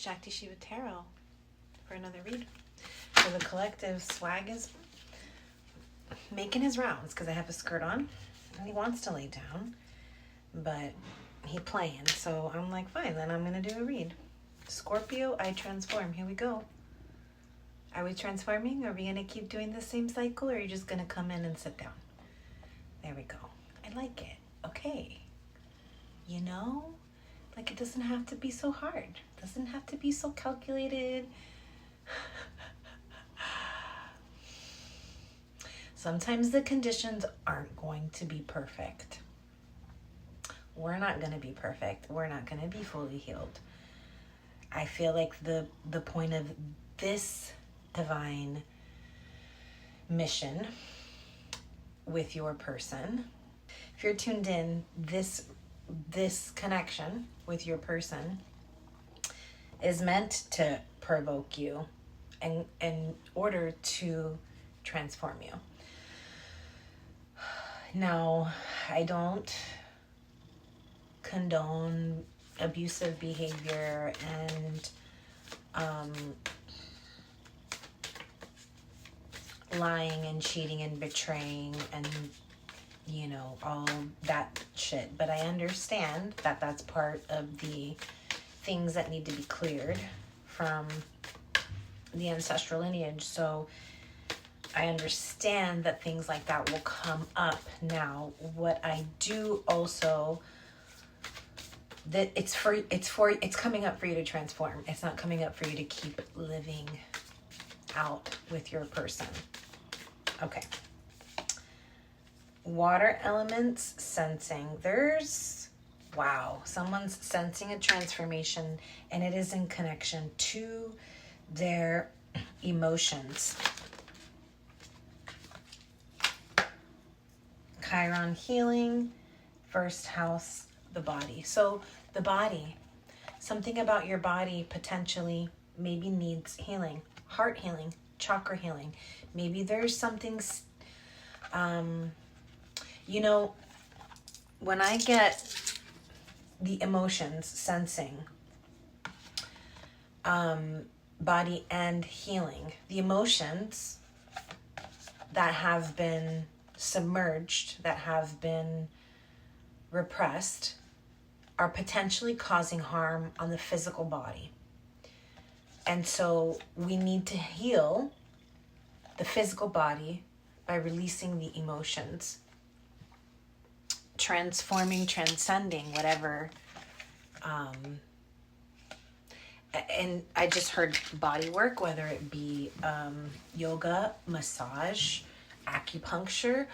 Shakti Shiva Tarot for another read. So the collective swag is making his rounds because I have a skirt on and he wants to lay down, but he playing. So I'm like, fine, then I'm going to do a read. Scorpio, I transform. Here we go. Are we transforming? Are we going to keep doing the same cycle, or are you just going to come in and sit down? There we go. I like it. Okay. You know, like it doesn't have to be so hard. It doesn't have to be so calculated. Sometimes the conditions aren't going to be perfect. We're not going to be perfect. We're not going to be fully healed. I feel like the point of this divine mission with your person, if you're tuned in, this connection with your person is meant to provoke you and in order to transform you. Now, I don't condone abusive behavior and lying and cheating and betraying and, you know, all that shit. But I understand that that's part of the things that need to be cleared from the ancestral lineage. So I understand that things like that will come up. Now, what I do also, that it's coming up for you to transform. It's not coming up for you to keep living out with your person. Okay. Water elements sensing. Wow, someone's sensing a transformation, and it is in connection to their emotions. Chiron healing, first house, the body. So the body, something about your body potentially maybe needs healing, heart healing, chakra healing. Maybe there's something, you know, when I get the emotions sensing, body and healing, the emotions that have been submerged, that have been repressed, are potentially causing harm on the physical body. And so we need to heal the physical body by releasing the emotions, transforming, transcending whatever. And I just heard body work, whether it be yoga, massage, acupuncture,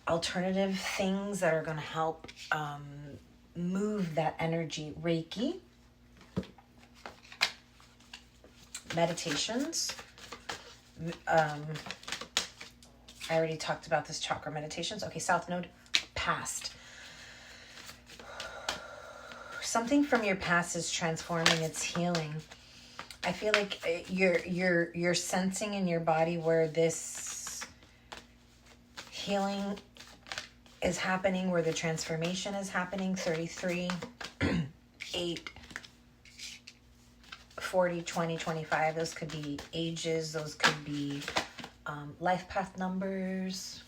alternative things that are going to help move that energy. Reiki, meditations. I already talked about this, chakra meditations. Okay, South Node, past. Something from your past is transforming, it's healing. I feel like you're sensing in your body where this healing is happening, where the transformation is happening. 33, 8, 40, 20, 25. Those could be ages. Those could be life path numbers.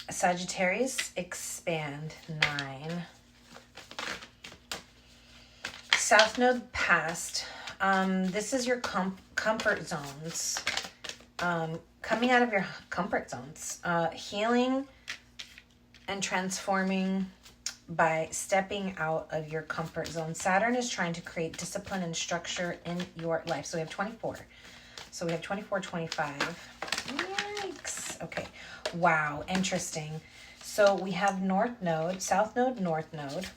Sagittarius, expand, 9. South Node, past. This is your comfort zones. Coming out of your comfort zones. Healing and transforming by stepping out of your comfort zone. Saturn is trying to create discipline and structure in your life. So we have 24. So we have 24, 25. Yikes. Okay. Wow. Interesting. So we have North Node, South Node, North Node,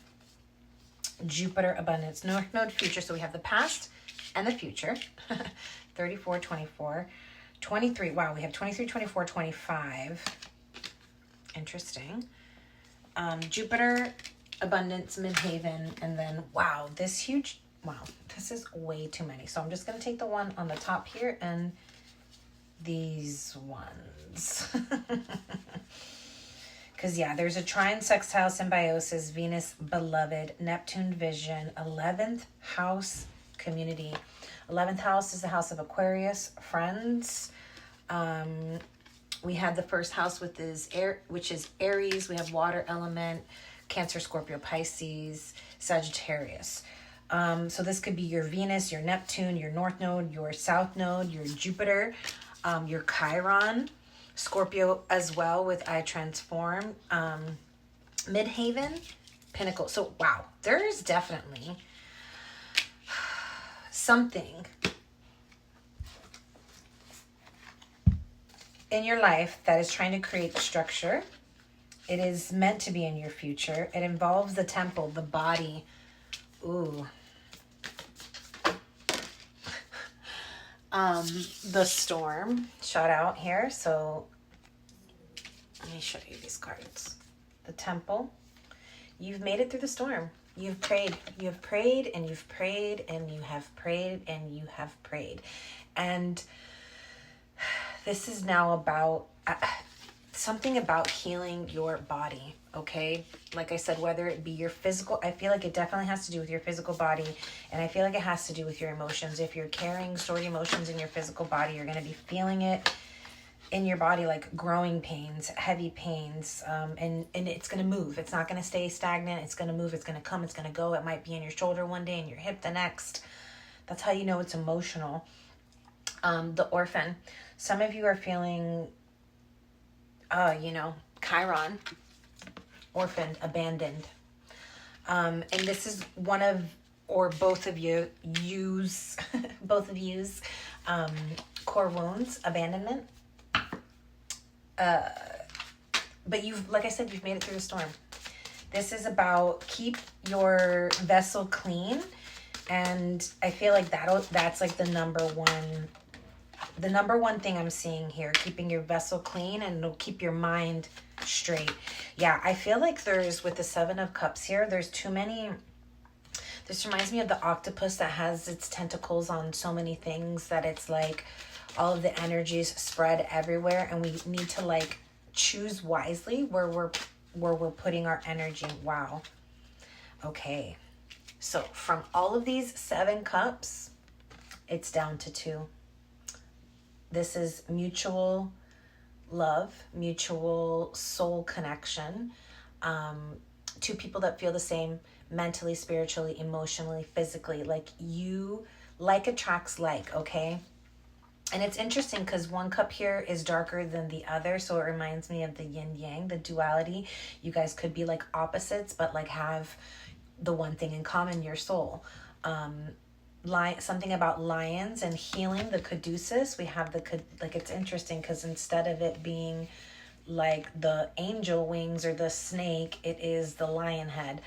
Jupiter, abundance, North Node, future. So we have the past and the future. 34, 24, 23. Wow. We have 23, 24, 25. Interesting. Jupiter, abundance, midhaven, and then wow, this is way too many. So I'm just going to take the one on the top here and these ones. Because, yeah, there's a trine, sextile, symbiosis, Venus, beloved, Neptune, vision, 11th house, community. 11th house is the house of Aquarius, friends. We had the first house with is air, which is Aries. We have water element, Cancer, Scorpio, Pisces, Sagittarius. So this could be your Venus, your Neptune, your North Node, your South Node, your Jupiter, your Chiron, Scorpio as well with I Transform, Midhaven, Pinnacle. So, wow, there is definitely something in your life that is trying to create structure. It is meant to be in your future. It involves the temple, the body. Ooh. The storm. Shout out here. So let me show you these cards. The temple. You've made it through the storm. You've prayed. You have prayed and you've prayed and you have prayed and you have prayed. And this is now about something about healing your body, okay? Like I said, whether it be your physical, I feel like it definitely has to do with your physical body, and I feel like it has to do with your emotions. If you're carrying stored emotions in your physical body, you're going to be feeling it in your body, like growing pains, heavy pains, and it's going to move. It's not going to stay stagnant. It's going to move. It's going to come. It's going to go. It might be in your shoulder one day and your hip the next. That's how you know it's emotional. The orphan. Some of you are feeling, Chiron, orphaned, abandoned. And this is one of, or both of you use, core wounds, abandonment. But like I said, you've made it through the storm. This is about keep your vessel clean. And I feel like that's like the number one thing I'm seeing here, keeping your vessel clean, and it'll keep your mind straight. Yeah, I feel like with the 7 of Cups here, there's too many. This reminds me of the octopus that has its tentacles on so many things that it's like all of the energies spread everywhere, and we need to like choose wisely where we're putting our energy. Wow. Okay. So from all of these 7 cups, it's down to 2. This is mutual love, mutual soul connection. 2 people that feel the same mentally, spiritually, emotionally, physically. Like attracts like, okay? And it's interesting because 1 cup here is darker than the other. So it reminds me of the yin yang, the duality. You guys could be like opposites, but like have the one thing in common, your soul. Something about lions and healing, the caduceus. We have it's interesting because instead of it being like the angel wings or the snake, it is the lion head.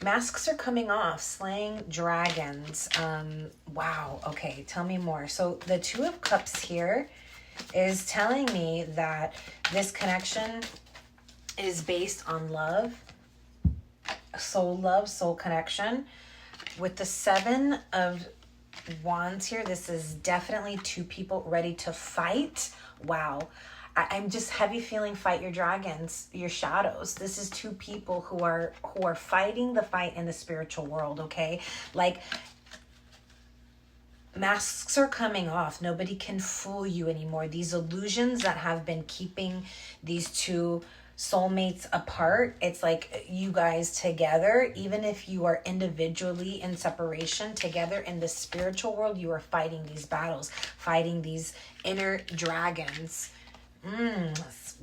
Masks are coming off, slaying dragons. Wow. Okay, tell me more. So the 2 of Cups here is telling me that this connection is based on love, soul connection. With the 7 of Wands here, this is definitely 2 people ready to fight. Wow. I'm just heavy feeling fight your dragons, your shadows. This is 2 people who are fighting the fight in the spiritual world, okay? Like, masks are coming off. Nobody can fool you anymore. These illusions that have been keeping these 2 soulmates apart, it's like you guys together, even if you are individually in separation, together in the spiritual world, you are fighting these battles, fighting these inner dragons.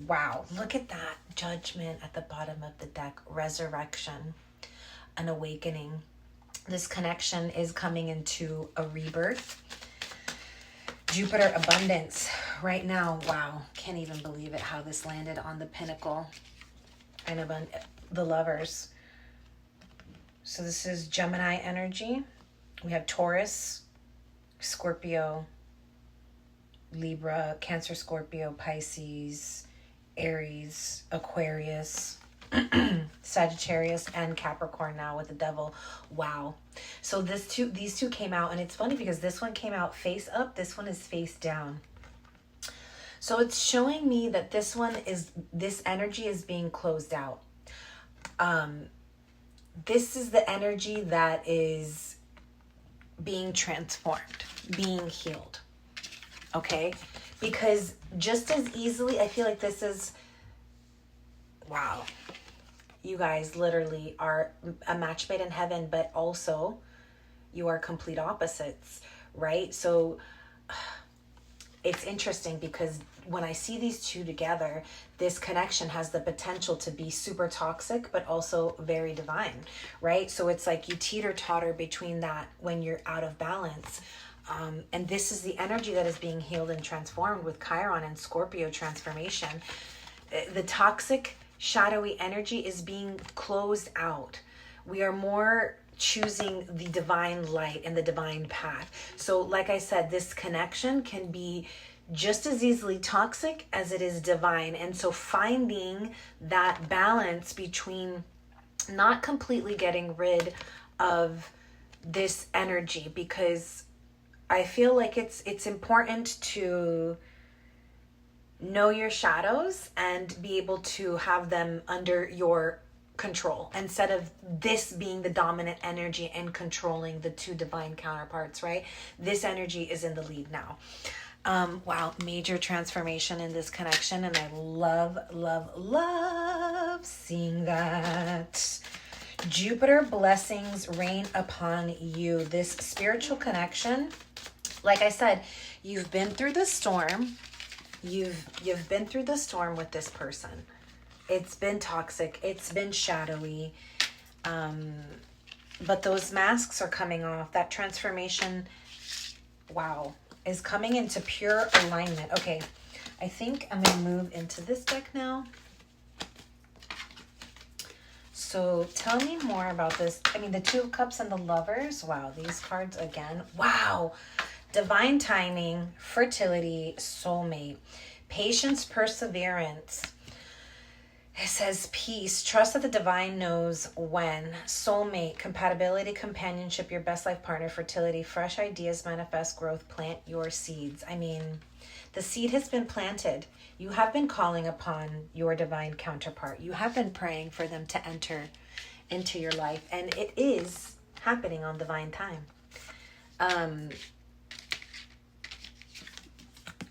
Wow, look at that. Judgment at the bottom of the deck. Resurrection, an awakening. This connection is coming into a rebirth. Jupiter, abundance. Right now, wow, can't even believe it how this landed on the pinnacle. And the lovers. So this is Gemini energy. We have Taurus, Scorpio, Libra, Cancer, Scorpio, Pisces, Aries, Aquarius. Sagittarius and Capricorn now with the devil. Wow. So these two came out, and it's funny because this one came out face up, this one is face down. So it's showing me that this energy is being closed out. This is the energy that is being transformed, being healed. Okay? Because just as easily, I feel like this is, wow. You guys literally are a match made in heaven, but also you are complete opposites, right? So it's interesting because when I see these two together, this connection has the potential to be super toxic, but also very divine, right? So it's like you teeter-totter between that when you're out of balance. And this is the energy that is being healed and transformed with Chiron and Scorpio transformation. The toxic, shadowy energy is being closed out. We are more choosing the divine light and the divine path. So like I said, this connection can be just as easily toxic as it is divine. And so finding that balance between not completely getting rid of this energy, because I feel like it's important to know your shadows and be able to have them under your control instead of this being the dominant energy and controlling the two divine counterparts, right? This energy is in the lead now. Wow, major transformation in this connection, and I love, love, love seeing that. Jupiter blessings rain upon you. This spiritual connection, like I said, you've been through the storm. You've been through the storm with this person. It's been toxic. It's been shadowy. But those masks are coming off. That transformation, wow, is coming into pure alignment. Okay, I think I'm going to move into this deck now. So tell me more about this. I mean, the Two of Cups and the Lovers. Wow, these cards again. Wow. Divine timing, fertility, soulmate, patience, perseverance. It says peace, trust that the divine knows when, soulmate, compatibility, companionship, your best life partner, fertility, fresh ideas, manifest growth, plant your seeds. I mean, the seed has been planted. You have been calling upon your divine counterpart. You have been praying for them to enter into your life, and it is happening on divine time.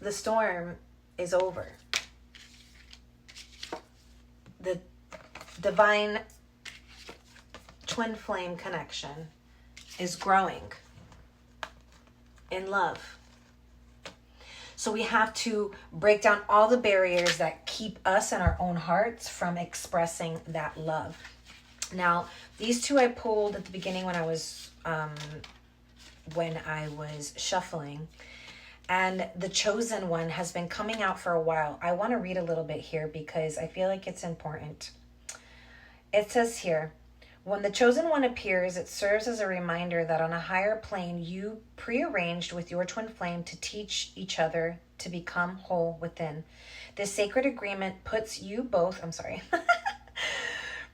The storm is over. The divine twin flame connection is growing in love. So we have to break down all the barriers that keep us in our own hearts from expressing that love. Now, these two I pulled at the beginning when I was shuffling. And the chosen one has been coming out for a while. I want to read a little bit here because I feel like it's important. It says here, when the chosen one appears, it serves as a reminder that on a higher plane, you prearranged with your twin flame to teach each other to become whole within. This sacred agreement puts you both,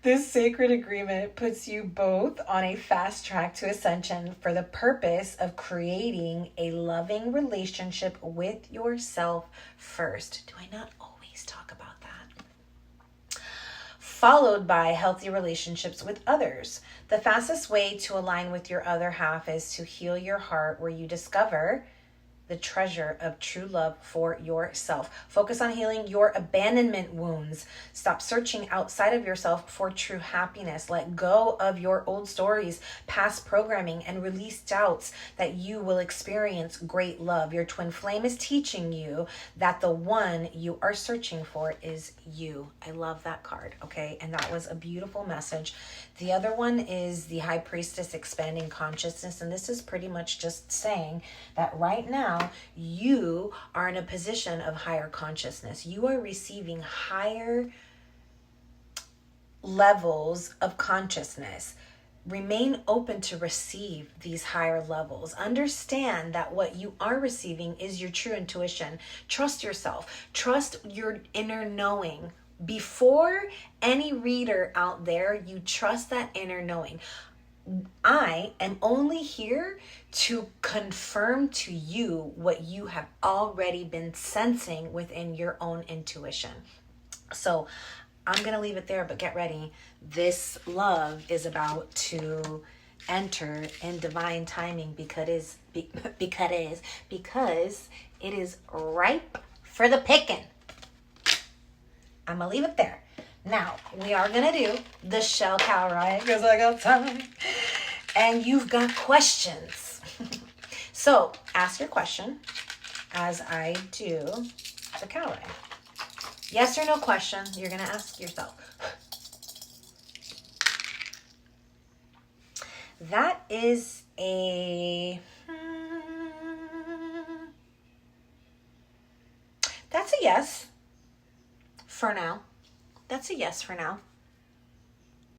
This sacred agreement puts you both on a fast track to ascension for the purpose of creating a loving relationship with yourself first. Do I not always talk about that? Followed by healthy relationships with others. The fastest way to align with your other half is to heal your heart, where you discover the treasure of true love for yourself. Focus on healing your abandonment wounds. Stop searching outside of yourself for true happiness. Let go of your old stories, past programming, and release doubts that you will experience great love. Your twin flame is teaching you that the one you are searching for is you. I love that card, okay? And that was a beautiful message. The other one is the High Priestess expanding consciousness. And this is pretty much just saying that right now, you are in a position of higher consciousness. You are receiving higher levels of consciousness. Remain open to receive these higher levels. Understand that what you are receiving is your true intuition. Trust yourself. Trust your inner knowing before any reader out there, you trust that inner knowing. I am only here to confirm to you what you have already been sensing within your own intuition. So I'm going to leave it there, but get ready. This love is about to enter in divine timing because it is ripe for the picking. I'm going to leave it there. Now, we are going to do the shell cow ride because I got time. And you've got questions. So, ask your question as I do the cow ride. Yes or no question you're going to ask yourself. That is a... That's a yes for now. That's a yes for now.